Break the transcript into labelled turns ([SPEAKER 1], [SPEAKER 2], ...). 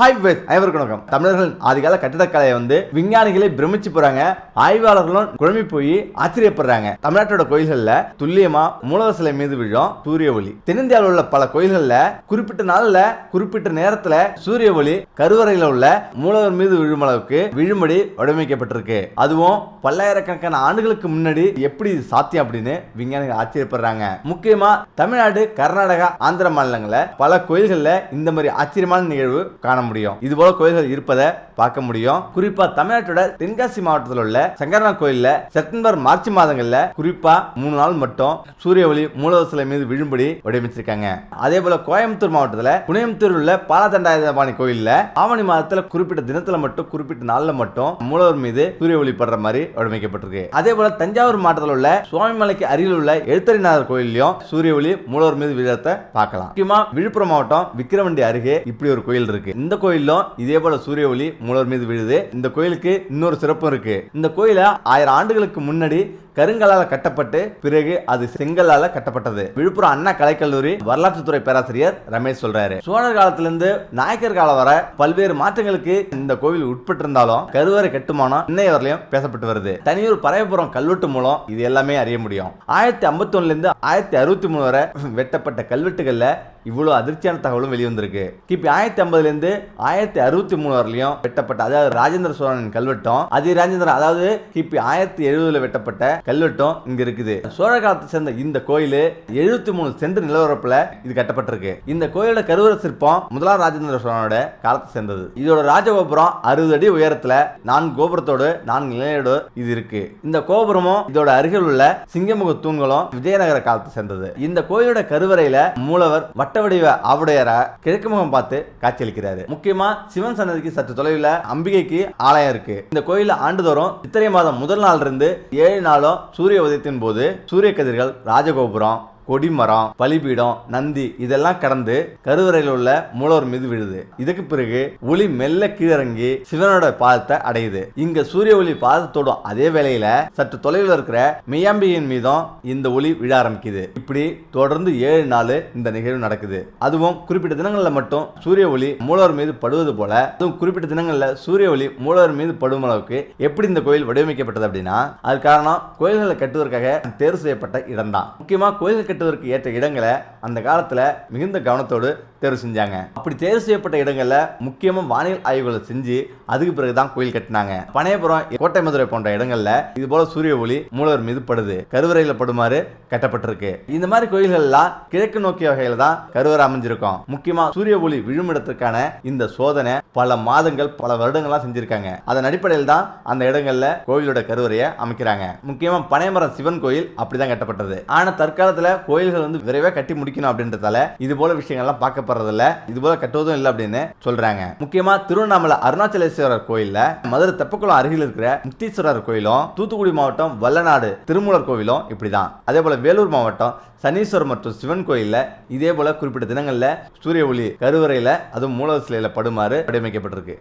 [SPEAKER 1] Hi base அனைவருக்கும் வணக்கம். தமிழர்களின் ஆதிகால கட்டிடக்கலையை விஞ்ஞானிகளை பிரமிச்சு போறாங்க, ஆய்வாளர்களும் குழம்பி போய் ஆச்சரியப்படுறாங்க. தமிழ்நாட்டோட கோயில்கள்ல துல்லியமா மூலவர் சிலை மீது விழும் சூரிய ஒளி. தென்னிந்தியாவில் உள்ள பல கோயில்கள்ல குறிப்பிட்ட நாள்ல குறிப்பிட்ட நேரத்துல சூரிய ஒளி கருவறையில உள்ள மூலவர் மீது விழும் அளவுக்கு விழும்படி வடிவமைக்கப்பட்டிருக்கு. அதுவும் பல்லாயிரக்கணக்கான ஆண்டுகளுக்கு முன்னாடி எப்படி சாத்தியம் அப்படின்னு விஞ்ஞானிகள் ஆச்சரியப்படுறாங்க. முக்கியமா தமிழ்நாடு, கர்நாடகா, ஆந்திர மாநிலங்கள்ல பல கோயில்கள்ல இந்த மாதிரி ஆச்சரியமான நிகழ்வு காண முடியும். இது போல கோயில்கள் இருப்பதை பார்க்க முடியும். குறிப்பா தமிழ்நாட்டோட தென்காசி மாவட்டத்தில் உள்ள சங்கரநாத் கோயில்ல செப்டம்பர், மார்ச் மாதங்கள்ல குறிப்பா 3 நாள் மட்டும் சூரிய ஒளி மூலவர் சிலை மீது விழும்படி வடிவமைச்சிருக்காங்க. அதே போல கோயம்புத்தூர் மாவட்டத்தில் புனியம்புத்தூர் உள்ள பாலதண்டாயுதபாணி கோயில்ல ஆவணி மாதத்துல குறிப்பிட்ட தினத்துல மட்டும் குறிப்பிட்ட நாள்ல மட்டும் மூலவர் மீது சூரிய ஒளி படுற மாதிரி வடிவமைக்கப்பட்டிருக்கு. அதே போல தஞ்சாவூர் மாவட்டத்தில் உள்ள சுவாமிமலைக்கு அருகில் உள்ள எழுத்தறிநாதர் கோயிலையும் சூரிய ஒளி மூலவர் மீது விழத்தை பார்க்கலாம். முக்கியமா விழுப்புரம் மாவட்டம் விக்கிரவண்டி அருகே இப்படி ஒரு கோயில் இருக்கு. இந்த கோயிலும் இதே போல சூரிய ஒளி மூலவர் மீது விழுது. இந்த கோயிலுக்கு இன்னொரு சிறப்பு இருக்கு. இந்த கோயில 1000 ஆண்டுகளுக்கு முன்னாடி கருங்கல்லால கட்டப்பட்டு பிறகு அது செங்கல்லால கட்டப்பட்டது. விழுப்புரம் அண்ணா கலைக்கல்லூரி வரலாற்றுத்துறை பேராசிரியர் ரமேஷ் சொல்றாரு. சோழர் காலத்திலிருந்து நாயக்கர் காலம் வர பல்வேறு மாற்றங்களுக்கு இந்த கோவில் உட்பட்டிருந்தாலும் கருவறை கட்டுமானம் இன்னைய வரலையும் பேசப்பட்டு வருது. தனியூர் பறையபுரம் கல்வெட்டு மூலம் இது எல்லாமே அறிய முடியும். 1051 இருந்து 1063 வரை வெட்டப்பட்ட கல்வெட்டுகள்ல இவ்வளவு அதிர்ச்சியான தகவலும் வெளிவந்திருக்கு. கிபி 1050 இருந்து 1063 வரலையும் வெட்டப்பட்ட, அதாவது ராஜேந்திர சோழனின் கல்வெட்டும், ராஜேந்திரன் அதாவது கிபி 1070 வெட்டப்பட்ட கல்வெட்டும் இங்க இருக்குது. சோழ காலத்தை சேர்ந்த இந்த கோயில் 73 சென்ட் நிலவரப்புல இது கட்டப்பட்டிருக்கு. இந்த கோயிலோட கருவறை சிற்பம் முதலாம் ராஜேந்திர சோழனோட காலத்தை சேர்ந்தது. இதோட ராஜகோபுரம் 60 அடி உயரத்துல 4 கோபுரத்தோடு 4 நிலையோடு இது இருக்கு. இந்த கோபுரமும் இதோட அருகில் உள்ள சிங்கமுக தூண்களும் விஜயநகர காலத்தை சேர்ந்தது. இந்த கோயிலோட கருவறையில மூலவர் வட்ட வடிவ ஆவுடையரா கிழக்கு முகம் பார்த்து காட்சியளிக்கிறாரு. முக்கியமா சிவன் சன்னதிக்கு சற்று தொலைவில் அம்பிகைக்கு ஆலயம் இருக்கு. இந்த கோயில ஆண்டுதோறும் சித்திரை மாதம் முதல் நாள் இருந்து 7 நாளும் சூரிய உதயத்தின் போது சூரிய கதிர்கள் ராஜகோபுரம், கொடிமரம், பலிபீடம், நந்தி இதெல்லாம் கடந்து கருவறையில் உள்ள மூலவர் மீது விழுது. இதுக்கு பிறகு ஒளி மெல்ல கீழறங்கி சிவனோட பாதத்தை அடையுது. இங்க சூரிய ஒளி பாதத்தோடும் அதே வேளையில சற்று தொலைவில் இருக்கிற மெய்யாம்பிகையின் மீதும் இந்த ஒளி விழ ஆரம்பிக்குது. இப்படி தொடர்ந்து 7 நாள் இந்த நிகழ்வு நடக்குது. அதுவும் குறிப்பிட்ட தினங்கள்ல மட்டும் சூரிய ஒளி மூலவர் மீது படுவது போல, அதுவும் குறிப்பிட்ட தினங்கள்ல சூரிய ஒளி மூலவர் மீது படும் அளவுக்கு எப்படி இந்த கோயில் வடிவமைக்கப்பட்டது அப்படின்னா அது காரணம் கோயில்களை கட்டுவதற்காக தேர்வு செய்யப்பட்ட இடம் தான். முக்கியமா கோயில்கள் கட்டுவதற்கு ஏற்ற இடங்களை அந்த காலத்துல மிகுந்த கவனத்தோடு தேர்வு செஞ்சாங்க. அப்படி தேர்வு செய்யப்பட்ட இடங்கள்ல முக்கியமா வானியல் ஆய்வுகளை செஞ்சு அதுக்கு பிறகுதான் கோயில் கட்டினாங்க. பனையபுரம், கோட்டை மதுரை போன்ற இடங்கள்ல இது போல சூரிய ஒளி மூலவர் மீது படுது, கருவறையில படுமாறு கட்டப்பட்டிருக்கு. இந்த மாதிரி கோயில்கள் எல்லாம் கிழக்கு நோக்கிய வகையில தான் கருவறை அமைஞ்சிருக்கும். முக்கியமா சூரிய ஒளி விழுமிடத்திற்கான இந்த சோதனை பல மாதங்கள், பல வருடங்களா செஞ்சிருக்காங்க. அதன் அடிப்படையில் தான் அந்த இடங்கள்ல கோயிலோட கருவறையை அமைக்கிறாங்க. முக்கியமா பனைமரம் சிவன் கோயில் அப்படிதான் கட்டப்பட்டது. ஆனா தற்காலத்துல கோயில்கள் விரைவாக கட்டி முடிக்கணும் அப்படின்றதால இது போல விஷயங்கள்லாம் பார்க்கப்படுறதில்ல, இது போல கட்டுவதும் இல்லை அப்படின்னு சொல்றாங்க. முக்கியமா திருவண்ணாமலை அருணாச்சலேஸ்வரர் கோயில்ல, மதுரை தெப்பக்குளம் அருகில் இருக்கிற முக்தீஸ்வரர் கோயிலும், தூத்துக்குடி மாவட்டம் வல்லநாடு திருமூலர் கோயிலும் இப்படிதான். அதே போல வேலூர் மாவட்டம் சனீஸ்வரர் மற்றும் சிவன் கோயில்ல இதே போல குறிப்பிட்ட தினங்கள்ல சூரிய ஒளி கருவறையில அதுவும் மூலவர் சிலையில படுமாறு வடிவமைக்கப்பட்டிருக்கு.